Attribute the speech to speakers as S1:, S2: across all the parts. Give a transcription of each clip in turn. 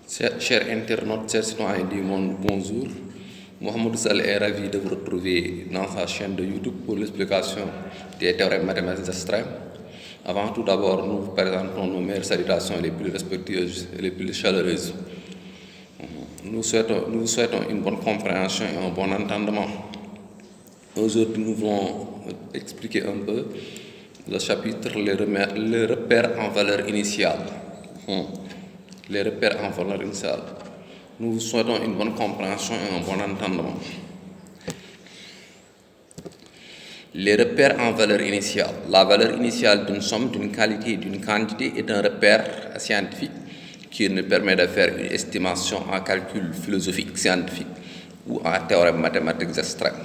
S1: Chers internautes, chers citoyens du monde, bonjour. Mohamed Sall est ravi de vous retrouver dans sa chaîne de YouTube pour l'explication des théorèmes mathématiques extrêmes. Avant tout d'abord, nous vous présentons nos meilleures salutations les plus respectueuses et les plus chaleureuses. Nous vous souhaitons une bonne compréhension et un bon entendement. Aujourd'hui, nous voulons expliquer un peu le chapitre les repères en valeur initiale. Les repères en valeur initiale. Nous vous souhaitons une bonne compréhension et un bon entendement. Les repères en valeur initiale. La valeur initiale d'une somme, d'une qualité, d'une quantité est un repère scientifique qui nous permet de faire une estimation en calcul philosophique, scientifique ou en théorème mathématiques extrêmes.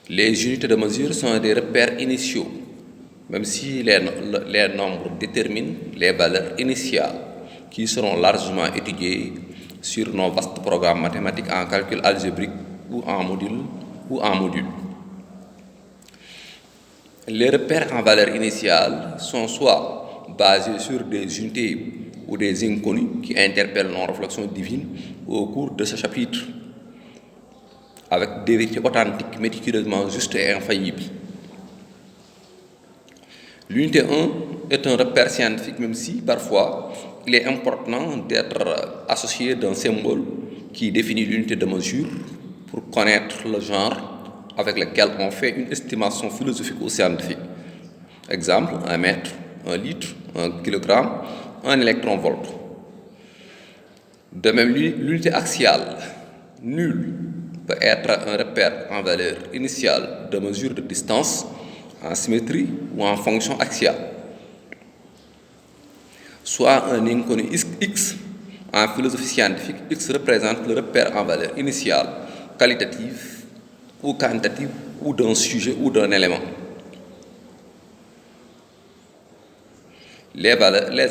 S1: Les unités de mesure sont des repères initiaux, même si les nombres déterminent les valeurs initiales qui seront largement étudiées sur nos vastes programmes mathématiques en calcul algébrique ou en module. Les repères en valeur initiale sont soit basés sur des unités ou des inconnus qui interpellent nos réflexions divines au cours de ce chapitre, avec des vérités authentiques, méticuleusement justes et infaillibles. L'unité 1 est un repère scientifique, même si parfois il est important d'être associé d'un symbole qui définit l'unité de mesure pour connaître le genre avec lequel on fait une estimation philosophique ou scientifique. Exemple, un mètre, un litre, un kilogramme, un électron-volt. De même, l'unité axiale, nulle, peut être un repère en valeur initiale de mesure de distance en symétrie ou en fonction axiale. Soit un inconnu x, en philosophie scientifique, x représente le repère en valeur initiale, qualitative ou quantitative ou d'un sujet ou d'un élément. Les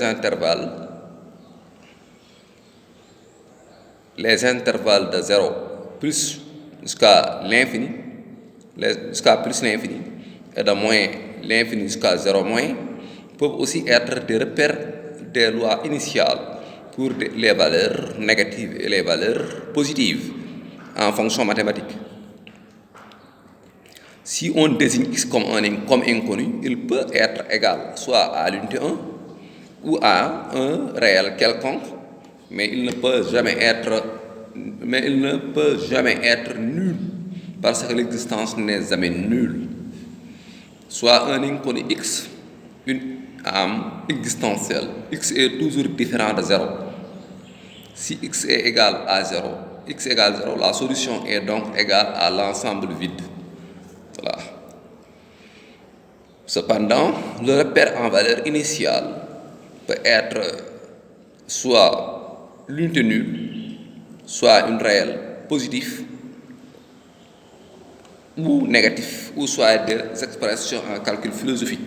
S1: intervalles de 0 plus jusqu'à l'infini, jusqu'à plus l'infini, et de moins l'infini jusqu'à 0 moins, peuvent aussi être des repères des lois initiales pour les valeurs négatives et les valeurs positives en fonction mathématique. Si on désigne x comme inconnu, il peut être égal soit à l'unité 1 ou à un réel quelconque, mais il ne peut jamais être nul parce que l'existence n'est jamais nulle. Soit un inconnu x, une âme existentielle. X est toujours différent de 0. Si x est égal à 0, x égale 0, la solution est donc égale à l'ensemble vide. Voilà. Cependant, le repère en valeur initiale peut être soit l'unité nulle, soit une réelle positive ou négatif, ou soit des expressions en calcul philosophique.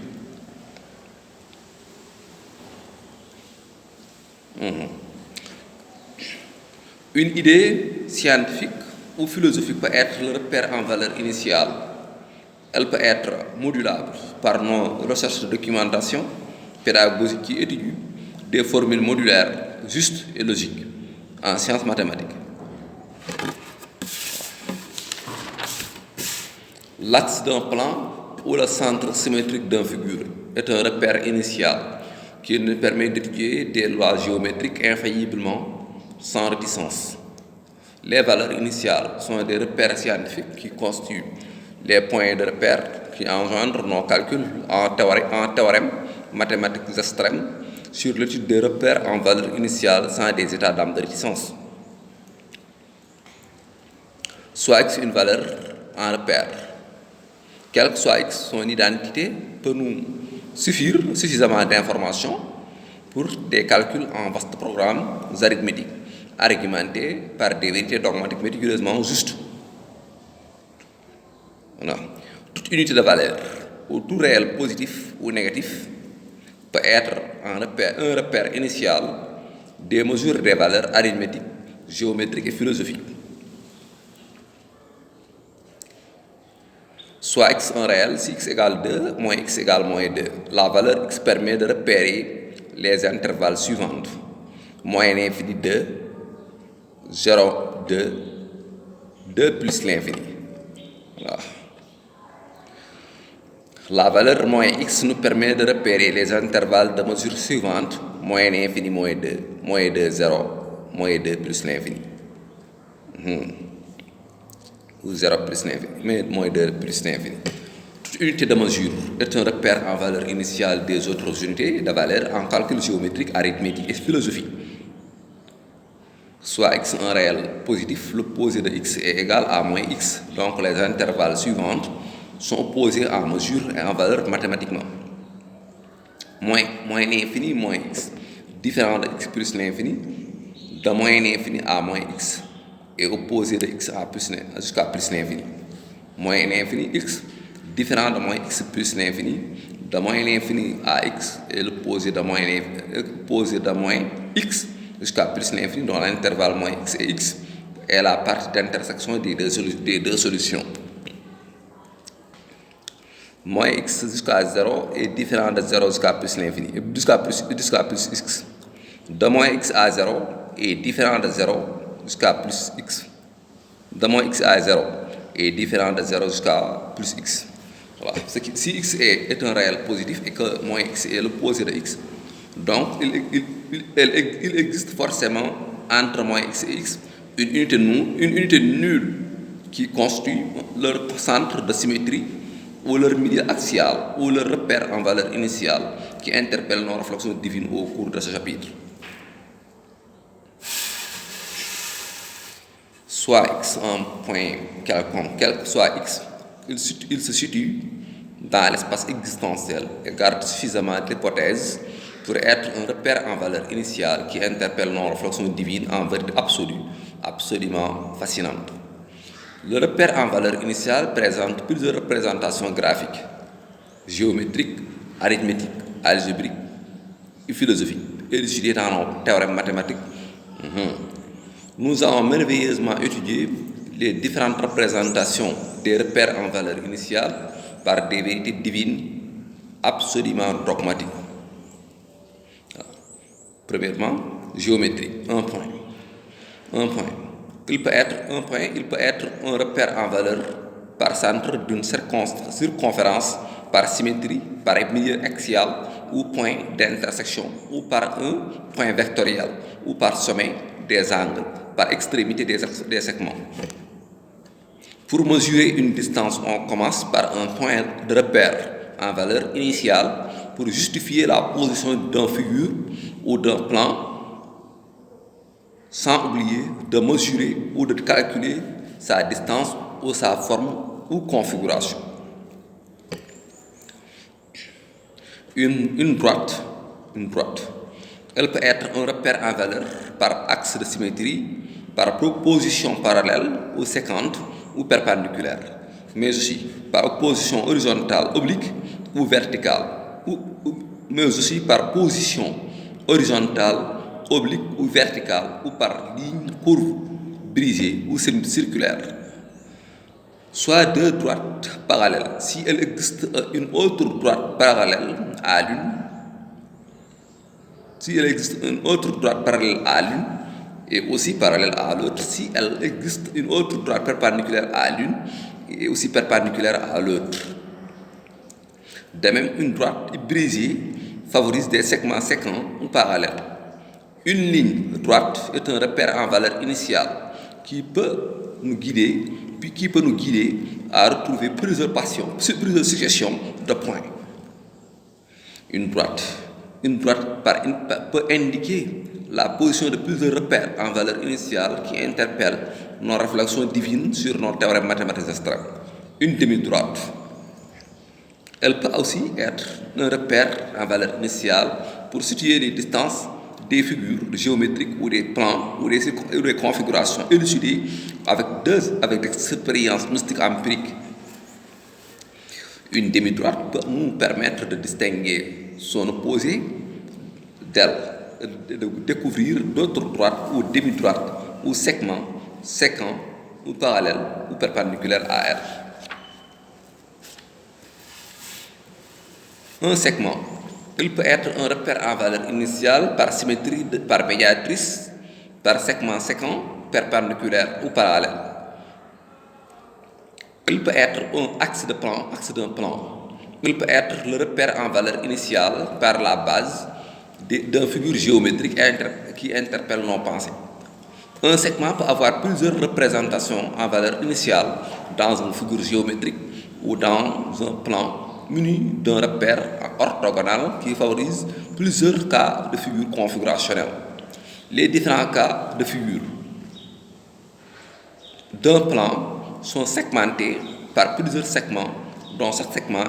S1: Une idée scientifique ou philosophique peut être le repère en valeur initiale. Elle peut être modulable par nos recherches de documentation pédagogique qui étudient des formules modulaires justes et logiques en sciences mathématiques. L'axe d'un plan ou le centre symétrique d'un figure est un repère initial qui nous permet d'étudier des lois géométriques infailliblement sans réticence. Les valeurs initiales sont des repères scientifiques qui constituent les points de repère qui engendrent nos calculs en théorème mathématiques extrêmes sur l'étude des repères en valeur initiale sans des états d'âme de réticence. Soit x une valeur en repère. Quel que soit x, son identité peut nous suffire suffisamment d'informations pour des calculs en vastes programmes arithmétiques, argumentés par des vérités dogmatiques méticuleusement justes. Voilà. Toute unité de valeur, ou tout réel positif ou négatif, peut être un repère initial des mesures des valeurs arithmétiques, géométriques et philosophiques. Soit x un réel, si x égale 2, moins x égale moins 2. La valeur x permet de repérer les intervalles suivants. moyenne infinie de 0, 2, 2 plus l'infini. Voilà. La valeur moins x nous permet de repérer les intervalles de mesure suivantes, moyenne infinie, moins 2, 0, moins 2 plus l'infini. Ou 0 plus l'infini, mais moins 2 plus l'infini. Toute unité de mesure est un repère en valeur initiale des autres unités de valeur en calcul géométrique, arithmétique et philosophie. Soit x un réel positif, l'opposé de x est égal à moins x. Donc les intervalles suivants sont opposés en mesure et en valeur mathématiquement. Moins l'infini, moins x. Différent de x plus l'infini, de moins l'infini à moins x. Et opposé de x à plus jusqu'à plus l'infini. Moins l'infini, x. Différent de moins x plus l'infini, de moins l'infini à x et l'opposé de moins x jusqu'à plus l'infini, dont l'intervalle moins x et x est la partie d'intersection des deux solutions. Moins x jusqu'à 0 est différent de 0 jusqu'à plus l'infini, jusqu'à plus x. De moins x à 0 est différent de 0 jusqu'à plus x. De moins x à 0 est différent de 0 jusqu'à plus x. Voilà. Si x est un réel positif et que moins x est l'opposé de x, donc il existe forcément entre moins x et x une unité nulle qui constitue leur centre de symétrie ou leur milieu axial ou leur repère en valeur initiale qui interpelle nos réflexions divines au cours de ce chapitre. Soit x un point quelconque, quel que soit x, il se situe dans l'espace existentiel et garde suffisamment d'hypothèses pour être un repère en valeur initiale qui interpelle nos réflexions divines en vérité absolue, absolument fascinante. Le repère en valeur initiale présente plusieurs représentations graphiques, géométriques, arithmétiques, algébriques et philosophiques, élucidées dans nos théorèmes mathématiques. Nous avons merveilleusement étudié les différentes représentations des repères en valeur initiale par des vérités divines absolument dogmatiques. Premièrement, géométrie, un point. Il peut être un repère en valeur par centre d'une circonférence, par symétrie, par milieu axial ou point d'intersection, ou par un point vectoriel, ou par sommet des angles, par extrémité des segments. Pour mesurer une distance, on commence par un point de repère en valeur initiale pour justifier la position d'un figure ou d'un plan, sans oublier de mesurer ou de calculer sa distance ou sa forme ou configuration. Une droite, elle peut être un repère en valeur par axe de symétrie, par proposition parallèle ou séquente ou perpendiculaire, mais aussi par opposition horizontale oblique ou verticale, mais aussi par position horizontale, oblique ou verticale, ou par ligne courbe, brisée ou circulaire. Soit deux droites parallèles. Si il existe une autre droite parallèle à l'une, et aussi parallèle à l'autre, si elle existe une autre droite perpendiculaire à l'une et aussi perpendiculaire à l'autre. De même, une droite brisée favorise des segments séquents ou parallèles. Une ligne droite est un repère en valeur initiale qui peut nous guider à retrouver plusieurs suggestions de points. Une droite peut indiquer la position de plusieurs repères en valeur initiale qui interpellent nos réflexions divines sur nos théorèmes mathématiques extrêmes. Une demi-droite, elle peut aussi être un repère en valeur initiale pour situer les distances des figures géométriques ou des plans ou des configurations élucidées avec des expériences mystiques empiriques. Une demi-droite peut nous permettre de distinguer son opposé d'elle, de découvrir d'autres droites ou demi-droites ou segments, séquents ou parallèles ou perpendiculaires à elle. Un segment Il peut être un repère en valeur initiale par symétrie, par médiatrice, par segment séquent, perpendiculaire ou parallèle. Il peut être un axe d'un plan. Il peut être le repère en valeur initiale par la base d'une figure géométrique qui interpelle nos pensées. Un segment peut avoir plusieurs représentations en valeur initiale dans une figure géométrique ou dans un plan muni d'un repère orthogonal qui favorise plusieurs cas de figure configurationnelle. Les différents cas de figure d'un plan sont segmentés par plusieurs segments dont chaque segment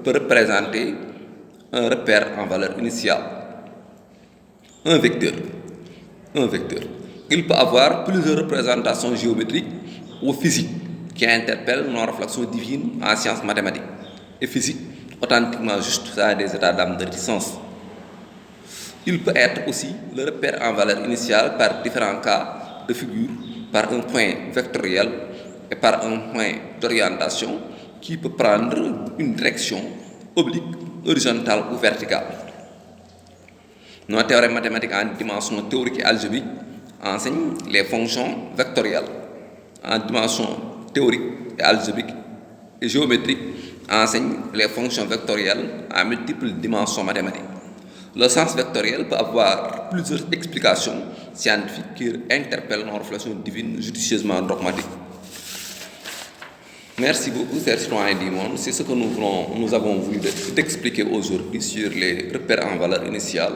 S1: peut représenter un repère en valeur initiale. Un vecteur. Il peut avoir plusieurs représentations géométriques ou physiques qui interpellent nos réflexions divines en sciences mathématiques et physiques authentiquement justes à des états d'âme de réticence. Il peut être aussi le repère en valeur initiale par différents cas de figure, par un point vectoriel et par un point d'orientation qui peut prendre une direction oblique, horizontale ou verticale. Nos théorèmes mathématiques en dimension théorique et algébrique enseignent les fonctions vectorielles. En dimension théorique et algébrique et géométrique enseignent les fonctions vectorielles à multiples dimensions mathématiques. Le sens vectoriel peut avoir plusieurs explications scientifiques qui interpellent nos réflexions divines judicieusement dogmatiques. Merci beaucoup, chers citoyens du monde. C'est ce que nous avons voulu t'expliquer aujourd'hui sur les repères en valeur initiale.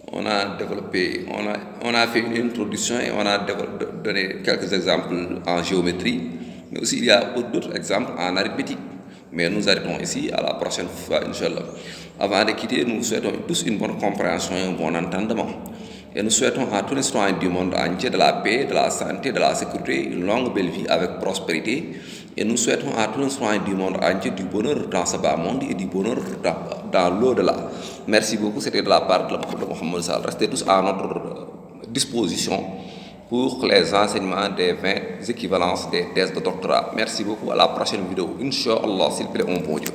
S1: On a fait une introduction et on a donné quelques exemples en géométrie, mais aussi il y a d'autres exemples en arithmétique. Mais nous arrêtons ici, à la prochaine fois, Inch'Allah. Avant de quitter, nous souhaitons tous une bonne compréhension et un bon entendement. Et nous souhaitons à tous les citoyens du monde entier de la paix, de la santé, de la sécurité, une longue belle vie avec prospérité. Et nous souhaitons à tous les citoyens du monde entier du bonheur dans ce bas monde et du bonheur dans l'au-delà. Merci beaucoup, c'était de la part de Mohamed Sall. Restez tous à notre disposition pour les enseignements des 20 équivalences des thèses de doctorat. Merci beaucoup, à la prochaine vidéo. Inch'Allah, s'il plaît, on bon Dieu.